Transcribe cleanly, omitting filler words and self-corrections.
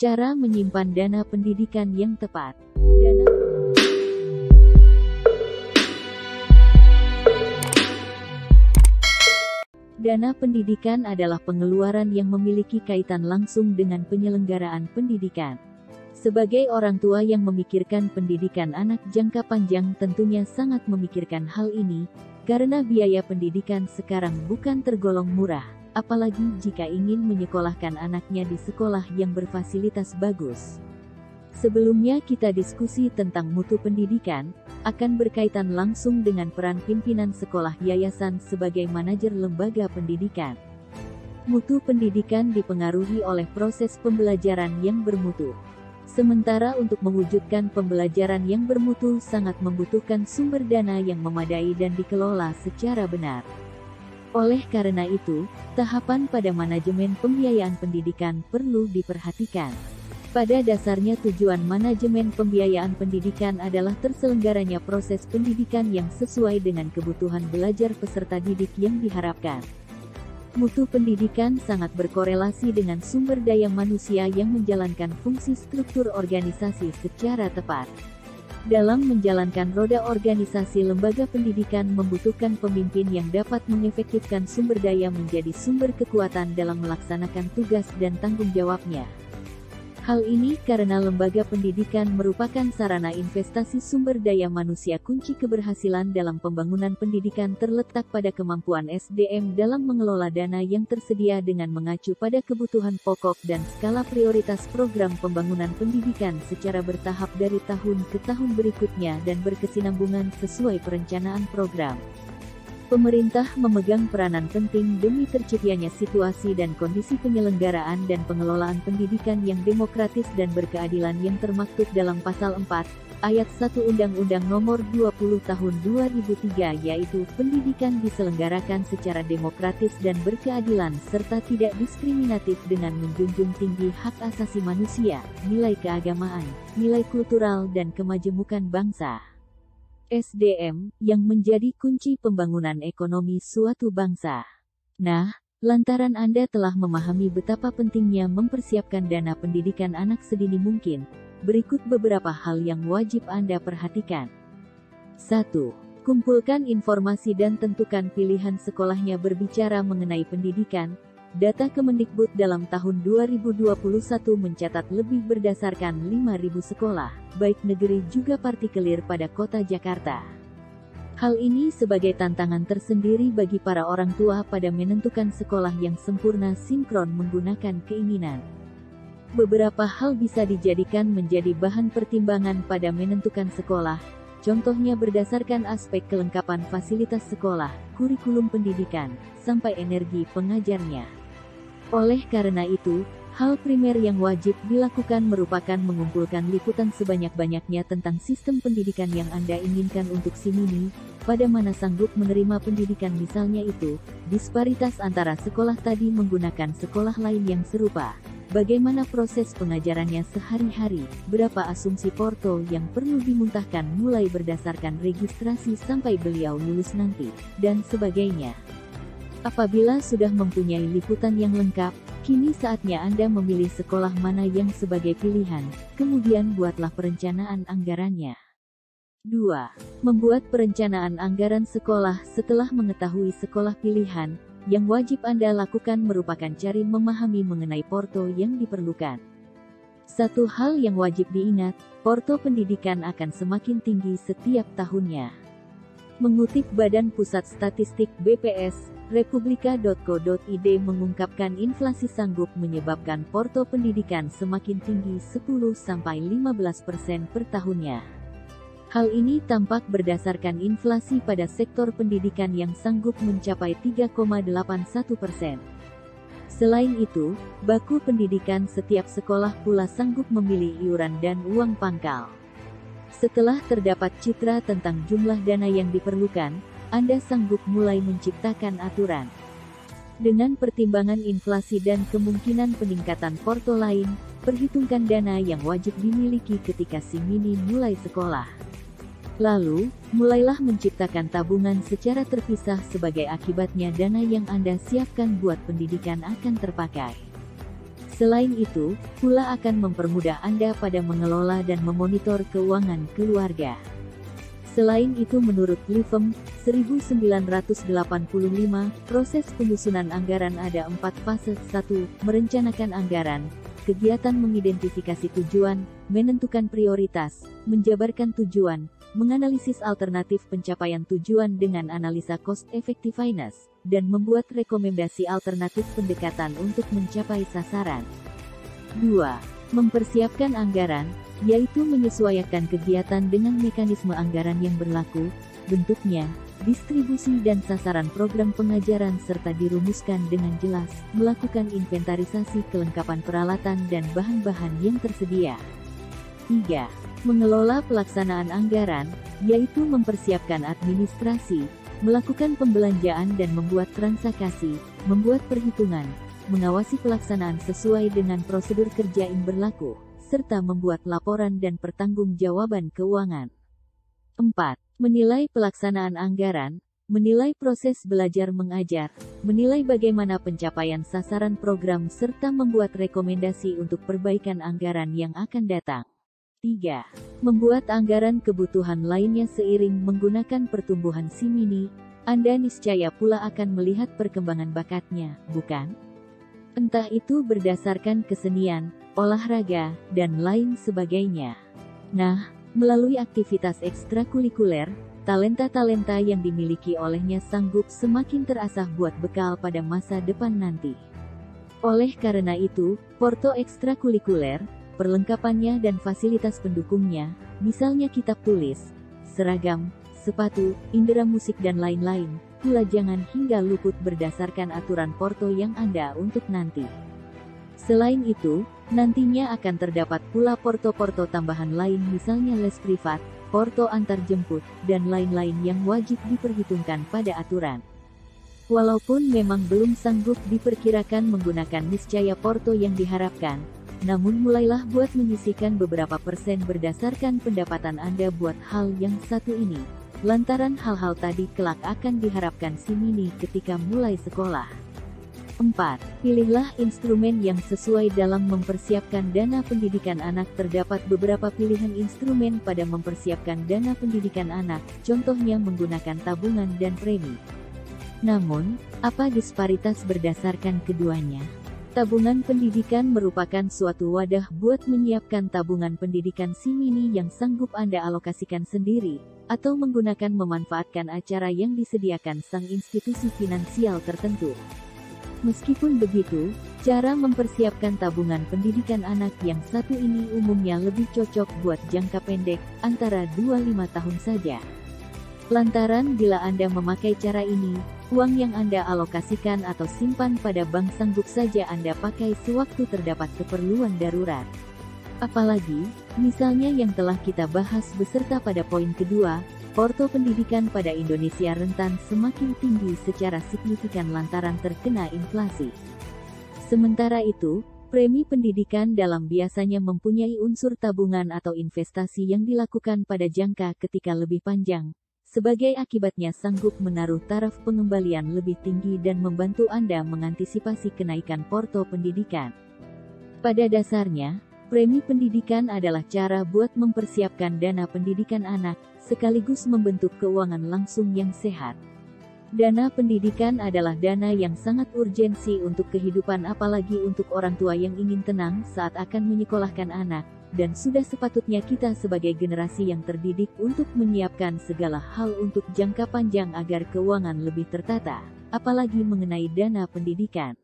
Cara menyimpan dana pendidikan yang tepat. Dana pendidikan adalah pengeluaran yang memiliki kaitan langsung dengan penyelenggaraan pendidikan. Sebagai orang tua yang memikirkan pendidikan anak jangka panjang tentunya sangat memikirkan hal ini, karena biaya pendidikan sekarang bukan tergolong murah, apalagi jika ingin menyekolahkan anaknya di sekolah yang berfasilitas bagus. Sebelumnya kita diskusi tentang mutu pendidikan, akan berkaitan langsung dengan peran pimpinan sekolah yayasan sebagai manajer lembaga pendidikan. Mutu pendidikan dipengaruhi oleh proses pembelajaran yang bermutu. Sementara untuk mewujudkan pembelajaran yang bermutu sangat membutuhkan sumber dana yang memadai dan dikelola secara benar. Oleh karena itu, tahapan pada manajemen pembiayaan pendidikan perlu diperhatikan. Pada dasarnya tujuan manajemen pembiayaan pendidikan adalah terselenggaranya proses pendidikan yang sesuai dengan kebutuhan belajar peserta didik yang diharapkan. Mutu pendidikan sangat berkorelasi dengan sumber daya manusia yang menjalankan fungsi struktur organisasi secara tepat. Dalam menjalankan roda organisasi lembaga pendidikan membutuhkan pemimpin yang dapat mengefektifkan sumber daya menjadi sumber kekuatan dalam melaksanakan tugas dan tanggung jawabnya. Hal ini karena lembaga pendidikan merupakan sarana investasi sumber daya manusia. Kunci keberhasilan dalam pembangunan pendidikan terletak pada kemampuan SDM dalam mengelola dana yang tersedia dengan mengacu pada kebutuhan pokok dan skala prioritas program pembangunan pendidikan secara bertahap dari tahun ke tahun berikutnya dan berkesinambungan sesuai perencanaan program. Pemerintah memegang peranan penting demi terciptanya situasi dan kondisi penyelenggaraan dan pengelolaan pendidikan yang demokratis dan berkeadilan yang termaktub dalam Pasal 4, Ayat 1 Undang-Undang Nomor 20 Tahun 2003 yaitu pendidikan diselenggarakan secara demokratis dan berkeadilan serta tidak diskriminatif dengan menjunjung tinggi hak asasi manusia, nilai keagamaan, nilai kultural dan kemajemukan bangsa. SDM, yang menjadi kunci pembangunan ekonomi suatu bangsa. Nah, lantaran Anda telah memahami betapa pentingnya mempersiapkan dana pendidikan anak sedini mungkin, berikut beberapa hal yang wajib Anda perhatikan. 1. Kumpulkan informasi dan tentukan pilihan sekolahnya. Berbicara mengenai pendidikan, data Kemendikbud dalam tahun 2021 mencatat lebih berdasarkan 5.000 sekolah, baik negeri juga partikelir pada kota Jakarta. Hal ini sebagai tantangan tersendiri bagi para orang tua pada menentukan sekolah yang sempurna sinkron menggunakan keinginan. Beberapa hal bisa dijadikan menjadi bahan pertimbangan pada menentukan sekolah, contohnya berdasarkan aspek kelengkapan fasilitas sekolah, kurikulum pendidikan, sampai energi pengajarnya. Oleh karena itu, hal primer yang wajib dilakukan merupakan mengumpulkan liputan sebanyak-banyaknya tentang sistem pendidikan yang Anda inginkan untuk si mini, pada mana sanggup menerima pendidikan. Misalnya itu, disparitas antara sekolah tadi menggunakan sekolah lain yang serupa, bagaimana proses pengajarannya sehari-hari, berapa asumsi porto yang perlu dimuntahkan mulai berdasarkan registrasi sampai beliau lulus nanti, dan sebagainya. Apabila sudah mempunyai liputan yang lengkap, kini saatnya Anda memilih sekolah mana yang sebagai pilihan, kemudian buatlah perencanaan anggarannya. 2. Membuat perencanaan anggaran sekolah. Setelah mengetahui sekolah pilihan, yang wajib Anda lakukan merupakan cari memahami mengenai porto yang diperlukan. Satu hal yang wajib diingat, porto pendidikan akan semakin tinggi setiap tahunnya. Mengutip Badan Pusat Statistik BPS, Republika.co.id mengungkapkan inflasi sanggup menyebabkan porto pendidikan semakin tinggi 10-15% per tahunnya. Hal ini tampak berdasarkan inflasi pada sektor pendidikan yang sanggup mencapai 3,81%. Selain itu, baku pendidikan setiap sekolah pula sanggup memilih iuran dan uang pangkal. Setelah terdapat citra tentang jumlah dana yang diperlukan, Anda sanggup mulai menciptakan aturan. Dengan pertimbangan inflasi dan kemungkinan peningkatan porto lain, perhitungkan dana yang wajib dimiliki ketika si mini mulai sekolah. Lalu, mulailah menciptakan tabungan secara terpisah sebagai akibatnya dana yang Anda siapkan buat pendidikan akan terpakai. Selain itu, pula akan mempermudah Anda pada mengelola dan memonitor keuangan keluarga. Selain itu menurut Livem, 1985, proses penyusunan anggaran ada 4 fase. 1. Merencanakan anggaran. Kegiatan mengidentifikasi tujuan, menentukan prioritas, menjabarkan tujuan, menganalisis alternatif pencapaian tujuan dengan analisa cost effectiveness, dan membuat rekomendasi alternatif pendekatan untuk mencapai sasaran. 2. Mempersiapkan anggaran, yaitu menyesuaikan kegiatan dengan mekanisme anggaran yang berlaku, bentuknya, distribusi dan sasaran program pengajaran serta dirumuskan dengan jelas, melakukan inventarisasi kelengkapan peralatan dan bahan-bahan yang tersedia. 3. Mengelola pelaksanaan anggaran, yaitu mempersiapkan administrasi, melakukan pembelanjaan dan membuat transaksi, membuat perhitungan, mengawasi pelaksanaan sesuai dengan prosedur kerja yang berlaku, serta membuat laporan dan pertanggungjawaban keuangan. 4. Menilai pelaksanaan anggaran, menilai proses belajar mengajar, menilai bagaimana pencapaian sasaran program serta membuat rekomendasi untuk perbaikan anggaran yang akan datang. 3. Membuat anggaran kebutuhan lainnya seiring menggunakan pertumbuhan si mini, Anda niscaya pula akan melihat perkembangan bakatnya, bukan? Entah itu berdasarkan kesenian, olahraga, dan lain sebagainya. Nah, melalui aktivitas ekstrakurikuler, talenta-talenta yang dimiliki olehnya sanggup semakin terasah buat bekal pada masa depan nanti. Oleh karena itu, porto ekstrakurikuler, perlengkapannya dan fasilitas pendukungnya, misalnya kitab tulis, seragam, sepatu, indera musik dan lain-lain, pula jangan hingga luput berdasarkan aturan porto yang Anda untuk nanti. Selain itu, nantinya akan terdapat pula porto-porto tambahan lain misalnya les privat, porto antar jemput, dan lain-lain yang wajib diperhitungkan pada aturan. Walaupun memang belum sanggup diperkirakan menggunakan niscaya porto yang diharapkan, namun mulailah buat menyisihkan beberapa persen berdasarkan pendapatan Anda buat hal yang satu ini. Lantaran hal-hal tadi kelak akan diharapkan si mini ketika mulai sekolah. 4. Pilihlah instrumen yang sesuai dalam mempersiapkan dana pendidikan anak. Terdapat beberapa pilihan instrumen pada mempersiapkan dana pendidikan anak, contohnya menggunakan tabungan dan premi. Namun, apa disparitas berdasarkan keduanya? Tabungan pendidikan merupakan suatu wadah buat menyiapkan tabungan pendidikan si mini yang sanggup Anda alokasikan sendiri, atau menggunakan memanfaatkan acara yang disediakan sang institusi finansial tertentu. Meskipun begitu, cara mempersiapkan tabungan pendidikan anak yang satu ini umumnya lebih cocok buat jangka pendek, antara 2-5 tahun saja. Lantaran bila Anda memakai cara ini, uang yang Anda alokasikan atau simpan pada bank sanggup saja Anda pakai sewaktu terdapat keperluan darurat. Apalagi, misalnya yang telah kita bahas beserta pada poin kedua, porto pendidikan pada Indonesia rentan semakin tinggi secara signifikan lantaran terkena inflasi. Sementara itu, premi pendidikan dalam biasanya mempunyai unsur tabungan atau investasi yang dilakukan pada jangka ketika lebih panjang. Sebagai akibatnya sanggup menaruh taraf pengembalian lebih tinggi dan membantu Anda mengantisipasi kenaikan porto pendidikan. Pada dasarnya, premi pendidikan adalah cara buat mempersiapkan dana pendidikan anak, sekaligus membentuk keuangan langsung yang sehat. Dana pendidikan adalah dana yang sangat urgensi untuk kehidupan apalagi untuk orang tua yang ingin tenang saat akan menyekolahkan anak. Dan sudah sepatutnya kita sebagai generasi yang terdidik untuk menyiapkan segala hal untuk jangka panjang agar keuangan lebih tertata, apalagi mengenai dana pendidikan.